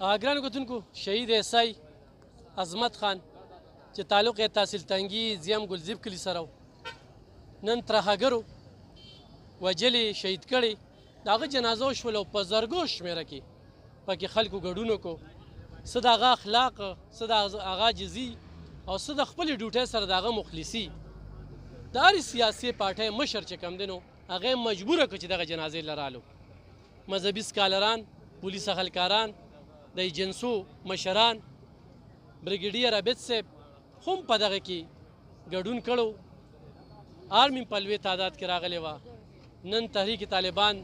ګرانو کتونکو شهید ایسای عظمت خان چې تعلق یې تحصیل تنګي زیم ګلزیب کلي سره و نن ترهګرو وجلې شهید کړي د هغه جنازه وشوله او په زرګو شمېره کې پکې خلکو ګډون وکړو څه د هغه اخلاق څه د هغه عاجزي او څه د خپلې ډیوټۍ سره د هغه مخلصي د هرې سیاسي پارټۍ مشر چې کوم دی نو هغه یې مجبوره کړه چې دغه جنازې له رالو مذهبي سکالران پولیس اخلکاران د ایجنسو مشران بریګیډیر عابد صاحب هم په دغه کې ګډون کړو آرمي په لوی تعداد کې راغلی وه نن تحریک طالبان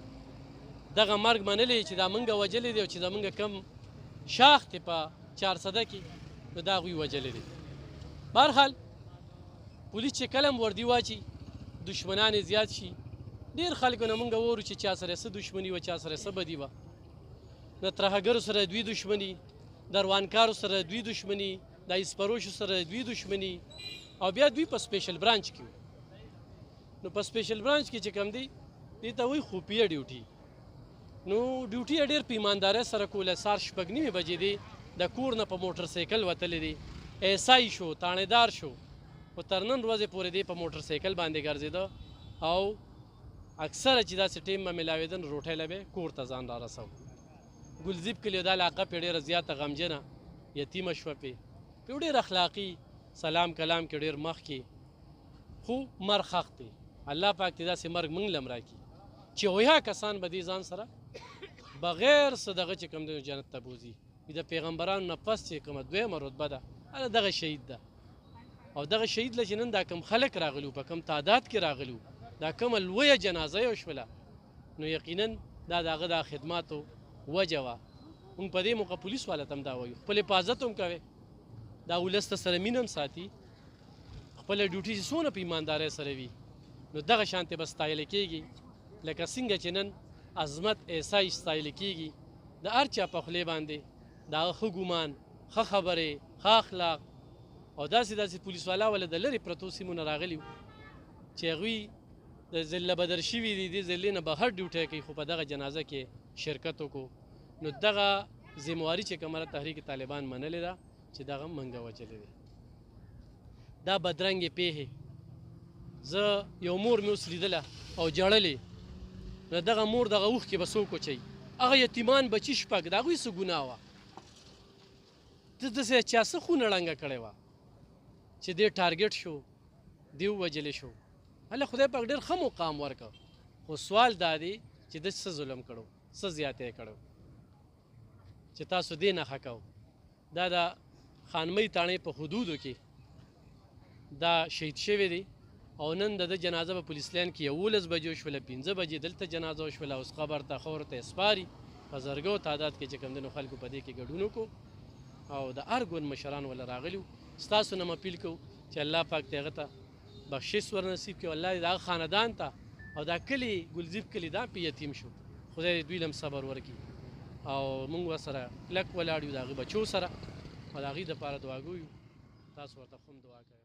دغه مرګ منلی چې دا موږ وجلی دی او چې زموږ کم شاخ دی په 400 کې نو دا هغوی وجلی دی بهرحال پولیس چې کله هم وردي واچي دشمنان یې زیات شي ډېر خلکو نه موږ وورو چې چا سره څه دشمني وه چا سره څه بدي وه د ترهګرو سره دوی دشمني د روانکارو سره دوی دشمني د ایسپروشو سره دوی دشمني او بیا دوی په سپیشل برانچ کې وو نو په سپیشل برانچ کې چې کوم دی دې ته وایي خفیه ډیوټي نو ډیوټي یې ډېر په ایماندارۍ سره کوله سهار 6:30 بجې دی د کور نه په موټر سایکل وتلی دی ایسای شو تاڼېدار شو خو تر نن ورځې پورې دی په موټر سایکل باندې ګرځېده او اکثره چې داسې ټیم به میلاوېده نو روټۍ له به کور ته ځان را رسو ګلزیب کلي دا علاقه پې ډېره زیاته غمجنه یتیمه شوه پې ډېر اخلاقي سلام کلام کې ډېر مخکې خو مرګ حق دی الله پاک دې داسې مرګ موږ له هم راکړي چې ویا کسان به دې ځان سره بغیر څه دغه چې کوم دی جنت ته بوځي د پیغمبرانو نه پس چې کومه دویمه رتبه ده هله دغه شهید ده او دغه شهید له چې نن دا کم خلک راغلي په کم تعداد کې راغلي دا کومه لویه جنازه یې وشوله نو یقینا دا د هغه د خدماتو وجه وه موږ په دې موقع پولیس والا ته هم دا وایو خپل حفاظت هم کوئ دا ولس ته سره مینه هم ساتي خپله ډیوټي چې څونه په ایماندارۍ سره وي نو دغه شانتې به ستایلی کېږي لکه څنګه چې نن عظمت ایسای ستایلی کېږي د هر چا په خولې باندې د هغه ښه ګمان ښه خبرې ښه اخلاق او داسې پولیس والا ولا د لرې پرتو سیمو نه راغلي وو چې هغوی د ضلع بدر شوي دي دې ضلعې نه بهر ډیوټۍ کوي خو په دغه جنازه کې شرکت وکړو نو دغه ذمواري چې کومه تحریک طالبان منلې ده چې دغه منګه وجلې دی دا بدرنګې پیښې زه یو مور مې اوس لیدله او ژړلې نو دغه مور دغه اوښکې به څوک وچوي هغه یتیمان بچي شپږ د هغوی څه ګناه وه داسې چا څه خونه ړنګه کړې وه چې دې ټارګېټ شو دې ووجلې شو هله خدای پاک ډېر ښه مقام ورکړ خو سوال دا دی چې ده څه ظلم کړو څه زیاتی کړو چې تاسو دې نښه کوو دا د خانمۍ تاڼۍ په حدودو کې دا شهید شوی دی او نن د ده جنازه په پولیس لاین کې 11 بجې وشوله 15 بجې دلته جنازه وشوله اوس قبر ته خاورو ته سپاري په زرګو تعداد کې چې کوم دی نو خلکو په دې کې ګډون وکړو او د هر ګوند مشران ولا راغلي وو ستاسو نه م اپیل کوو چې الله پاک دې هغه ته بخشش ور نصیب کړي الله دې د هغه خاندان ته او دا کلي ګلزیب کلي دا پې یتیم شو خدای دې دوی له هم صبر ورکړي او موږ ورسره کلک ولاړ یو د هغې بچو سره او د هغې دپاره دعاګو یو تاسو ورته هم دعا کوئ